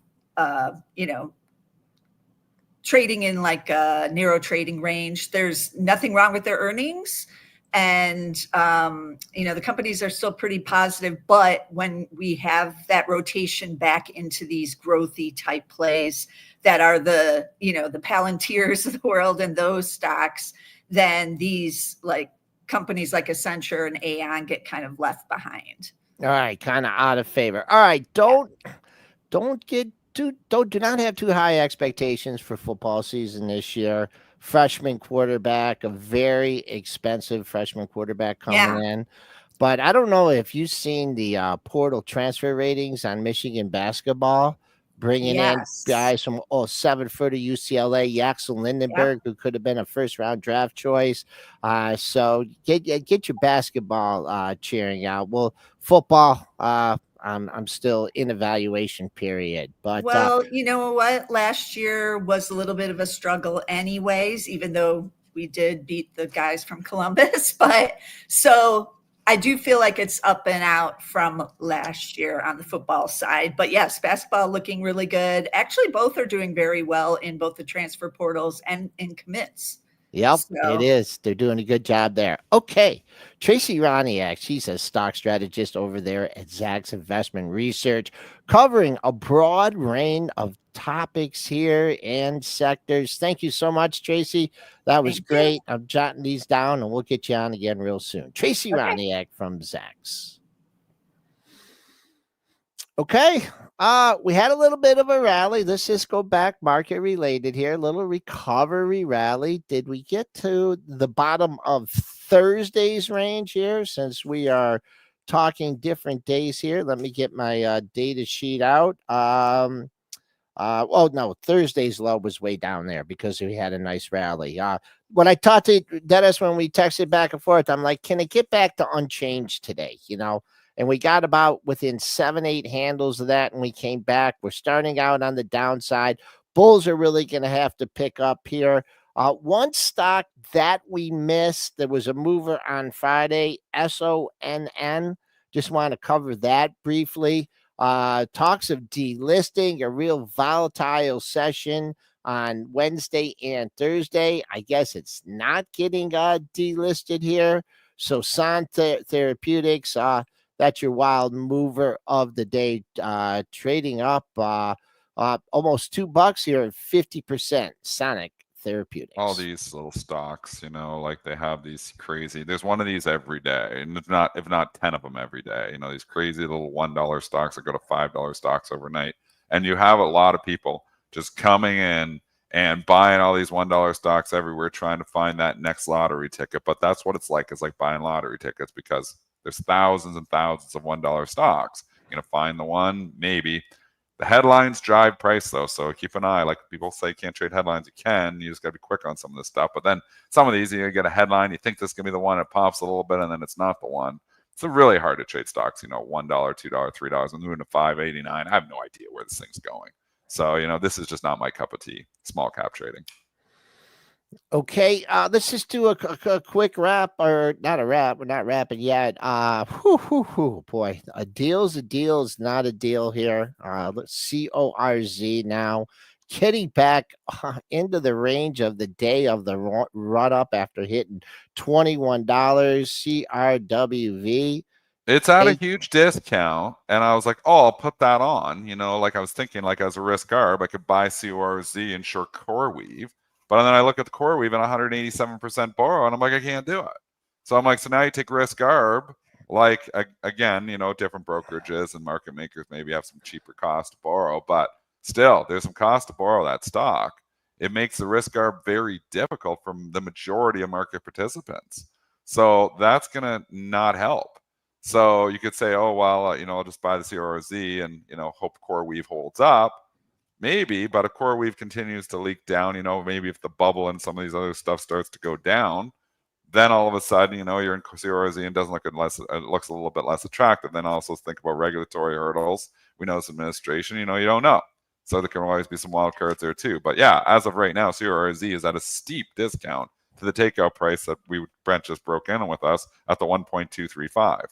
trading in like a narrow trading range. There's nothing wrong with their earnings. And, the companies are still pretty positive, but when we have that rotation back into these growthy type plays that are the Palantirs of the world and those stocks, then these like companies like Accenture and Aon get kind of left behind.
All right, kind of out of favor. All right, do not have too high expectations for football season this year. Freshman quarterback, a very expensive freshman quarterback coming in. But I don't know if you've seen the portal transfer ratings on Michigan basketball, bringing in guys from 7-footer UCLA, Yaxel Lindenberg, who could have been a first-round draft choice. So get your basketball cheering out. Well, football, I'm still in evaluation period. But
well, you know what? Last year was a little bit of a struggle anyways, even though we did beat the guys from Columbus. But so I do feel like it's up and out from last year on the football side. But yes, basketball looking really good. Actually, both are doing very well in both the transfer portals and in commits.
Yep, it is. They're doing a good job there. Okay. Tracey Ryniec, she's a stock strategist over there at Zacks Investment Research, covering a broad range of topics here and sectors. Thank you so much, Tracey. That was great. I'm jotting these down, and we'll get you on again real soon. Tracey Ryniec from Zacks. Okay. We had a little bit of a rally. Let's just go back market related here. A little recovery rally. Did we get to the bottom of Thursday's range here, since we are talking different days here? Let me get my data sheet out. No, Thursday's low was way down there because we had a nice rally. When I talked to Dennis, when we texted back and forth, I'm like, can it get back to unchanged today? And we got about within 7-8 handles of that, and we came back. We're starting out on the downside. Bulls are really going to have to pick up here. One stock that we missed, there was a mover on Friday, SONN. Just want to cover that briefly. Talks of delisting, a real volatile session on Wednesday and Thursday. I guess it's not getting delisted here. So Sun Therapeutics, that's your wild mover of the day, trading up almost $2 here at 50%. Sonic Therapeutics.
All these little stocks, like they have these crazy. There's one of these every day, and if not 10 of them every day. These crazy little $1 stocks that go to $5 stocks overnight, and you have a lot of people just coming in and buying all these $1 stocks everywhere, trying to find that next lottery ticket. But that's what it's like. It's like buying lottery tickets because there's thousands and thousands of $1 stocks. You're going to find the one, maybe. The headlines drive price, though, so keep an eye. Like people say, you can't trade headlines. You can. You just got to be quick on some of this stuff. But then some of these, you get a headline, you think this is going to be the one, it pops a little bit, and then it's not the one. It's really hard to trade stocks, $1, $2, $3, and moving to $5.89. I have no idea where this thing's going. So, this is just not my cup of tea, small cap trading.
Okay, let's just do a quick wrap, or not a wrap. We're not wrapping yet. Boy, a deal's a deal is not a deal here. Let's CORZ now getting back into the range of the day of the run up after hitting $21. CRWV.
It's at a huge discount, and I was like, oh, I'll put that on. Like I was thinking, like as a risk arb, I could buy CORZ and short CoreWeave. But then I look at the CoreWeave and 187% borrow, and I'm like, I can't do it. So I'm like, so now you take risk arb, like again, different brokerages and market makers maybe have some cheaper cost to borrow, but still, there's some cost to borrow that stock. It makes the risk arb very difficult for the majority of market participants. So that's gonna not help. So you could say, oh well, I'll just buy the CRZ and hope CoreWeave holds up. Maybe, but if CoreWeave continues to leak down, maybe if the bubble and some of these other stuff starts to go down, then all of a sudden, you're in CRZ and doesn't look it looks a little bit less attractive. Then also think about regulatory hurdles. We know this administration, you don't know. So there can always be some wild cards there too. But yeah, as of right now, CRZ is at a steep discount to the takeout price that Brent just broke in with us at the 0.1235.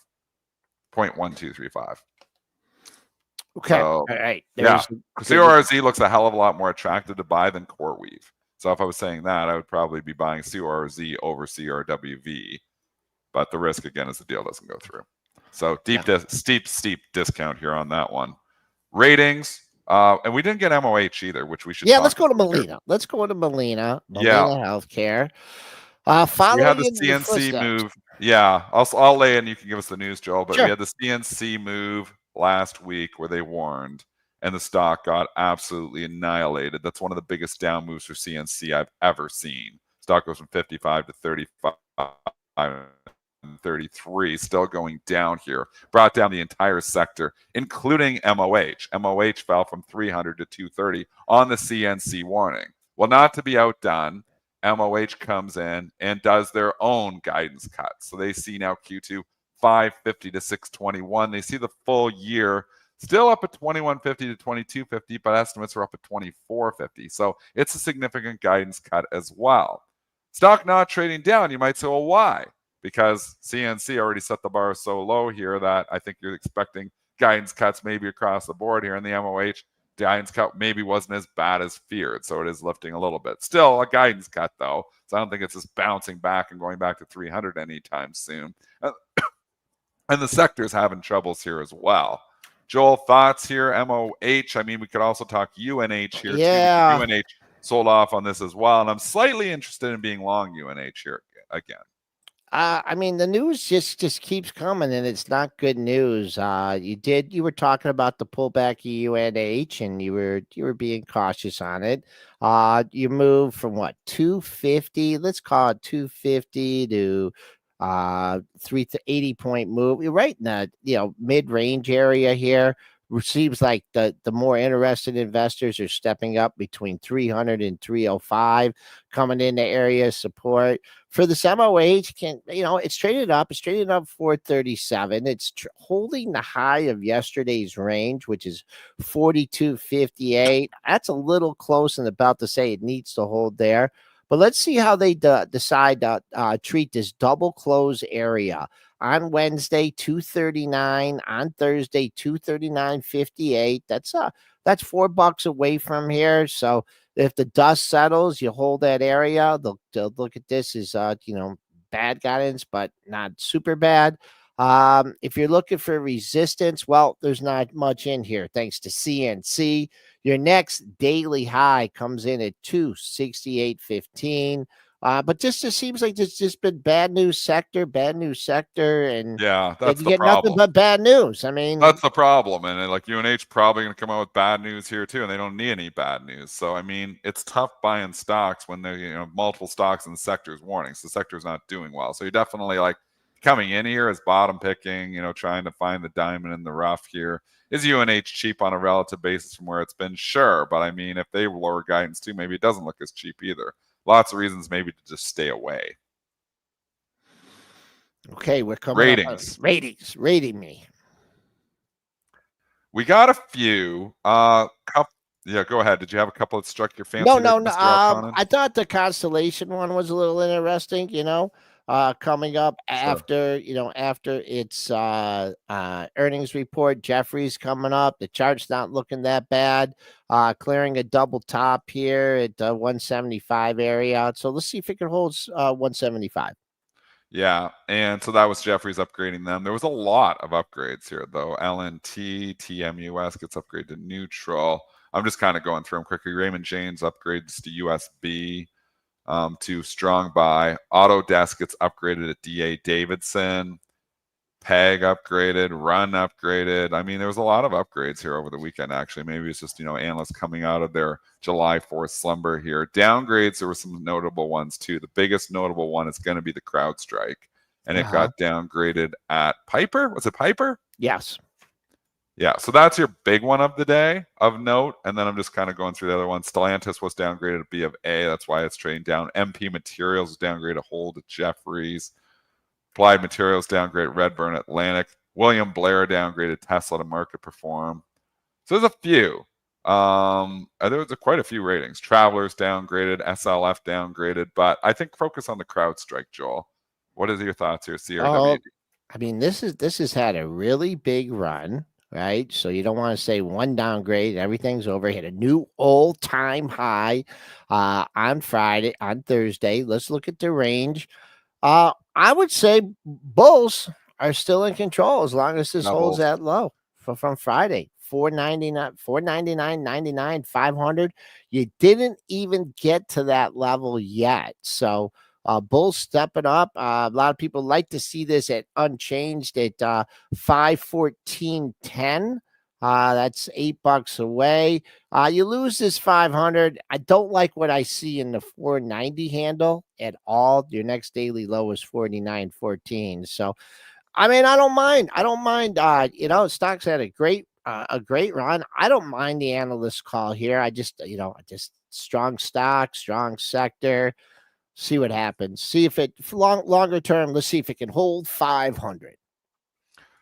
Okay.
So,
All right.
yeah,
There's
CORZ looks a hell of a lot more attractive to buy than CoreWeave. So if I was saying that, I would probably be buying CORZ over CRWV. But the risk, again, is the deal doesn't go through. So steep discount here on that one. Ratings, and we didn't get MOH either, which we should talk
let's go to
about here.
Molina. Let's go to Molina
Yeah.
Healthcare.
So we had
Following
the
in your
CNC
footsteps.
move. Yeah, I'll lay in. You can give us the news, Joel. But
Sure.
we had the CNC move last week where they warned, and the stock got absolutely annihilated. That's one of the biggest down moves for CNC I've ever seen. Stock goes from 55 to 35. 33, still going down here. Brought down the entire sector, including MOH. MOH fell from 300 to 230 on the CNC warning. Well, not to be outdone, MOH comes in and does their own guidance cuts. So they see now Q2 550 to 621. They see the full year still up at 2150 to 2250, but estimates are up at 2450. So it's a significant guidance cut as well. Stock not trading down. You might say, well, why? Because CNC already set the bar so low here that I think you're expecting guidance cuts maybe across the board here. And the MOH guidance cut maybe wasn't as bad as feared. So it is lifting a little bit. Still a guidance cut, though. So I don't think it's just bouncing back and going back to 300 anytime soon. And the sector's having troubles here as well. Joel, thoughts here? MOH. I mean, we could also talk UNH here,
Yeah.
too. UNH sold off on this as well. And I'm slightly interested in being long UNH here again.
I mean, the news just keeps coming, and it's not good news. You were talking about the pullback of UNH, and you were being cautious on it. You moved from what 250, let's call it 250 to 380 point move. You're right in that mid range area here. It seems like the more interested investors are stepping up between 300 and 305, coming into area of support. For this MOH, it's traded up. It's traded up 437. It's holding the high of yesterday's range, which is 42.58. That's a little close and about to say it needs to hold there. But let's see how they decide to treat this double close area. On Wednesday, 239. On Thursday, 239.58. That's $4 away from here. So if the dust settles, you hold that area. They'll look at this as bad guidance, but not super bad. If you're looking for resistance, well, there's not much in here thanks to CNC. Your next daily high comes in at 268.15. But just seems like there's just been bad news sector, and
yeah, that's
you
the
get
problem.
nothing but bad news. I mean,
that's the problem, and like UNH probably going to come out with bad news here too, and they don't need any bad news. So I mean, it's tough buying stocks when there multiple stocks in the sector's warning. So the sector's not doing well. So you're definitely like coming in here as bottom picking, trying to find the diamond in the rough here. Is UNH cheap on a relative basis from where it's been? Sure, but I mean, if they lower guidance too, maybe it doesn't look as cheap either. Lots of reasons maybe to just stay away.
Okay, we're coming
ratings.
Rating me.
We got a few. Yeah, go ahead. Did you have a couple that struck your fancy?
No. I thought the Constellation one was a little interesting. Coming up after its earnings report. Jeffries coming up. The chart's not looking that bad. Clearing a double top here at 175 area. So let's see if it can hold 175.
Yeah, and so that was Jeffries upgrading them. There was a lot of upgrades here, though. LNT, TMUS gets upgraded to neutral. I'm just kind of going through them quickly. Raymond James upgrades to USB. To strong buy. Autodesk gets upgraded at DA Davidson. PEG upgraded. Run upgraded. I mean, there was a lot of upgrades here over the weekend, actually. Maybe it's just, analysts coming out of their July 4th slumber here. Downgrades, there were some notable ones, too. The biggest notable one is going to be the CrowdStrike. And it got downgraded at Piper. Was it Piper?
Yes.
Yeah, so that's your big one of the day of note. And then I'm just kind of going through the other ones. Stellantis was downgraded to B of A. That's why it's trading down. MP Materials was downgraded to hold at Jeffries. Applied Materials downgraded Redburn Atlantic. William Blair downgraded Tesla to market perform. So there's a few. There's quite a few ratings. Travelers downgraded. SLF downgraded. But I think focus on the CrowdStrike, Joel. What is your thoughts here, CRW?
I mean, this has had a really big run. right? So you don't want to say one downgrade, everything's over. Hit a new all-time high on Thursday. Let's look at the range. I would say bulls are still in control as long as this holds that low from Friday. 499, 499.99, 500. You didn't even get to that level yet. So bulls stepping up. A lot of people like to see this at unchanged at 514.10. That's $8 away. You lose this 500. I don't like what I see in the 490 handle at all. Your next daily low is 49.14. So, I mean, I don't mind. Stocks had a great run. I don't mind the analyst call here. I just strong stock, strong sector. See what happens. See if it longer term. Let's see if it can hold 500.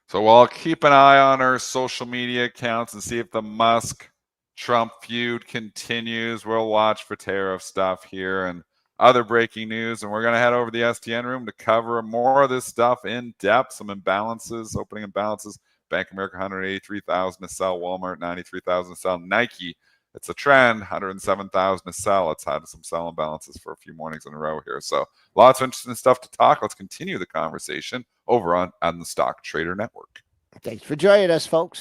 So we'll keep an eye on our social media accounts and see if the Musk-Trump feud continues. We'll watch for tariff stuff here and other breaking news. And we're going to head over to the STN room to cover more of this stuff in depth. Some imbalances, opening imbalances. Bank of America, 183,000 to sell. Walmart, 93,000 to sell. Nike, it's a trend, 107,000 to sell. It's had some sell imbalances for a few mornings in a row here. So lots of interesting stuff to talk. Let's continue the conversation over on the Stock Trader Network.
Thanks for joining us, folks.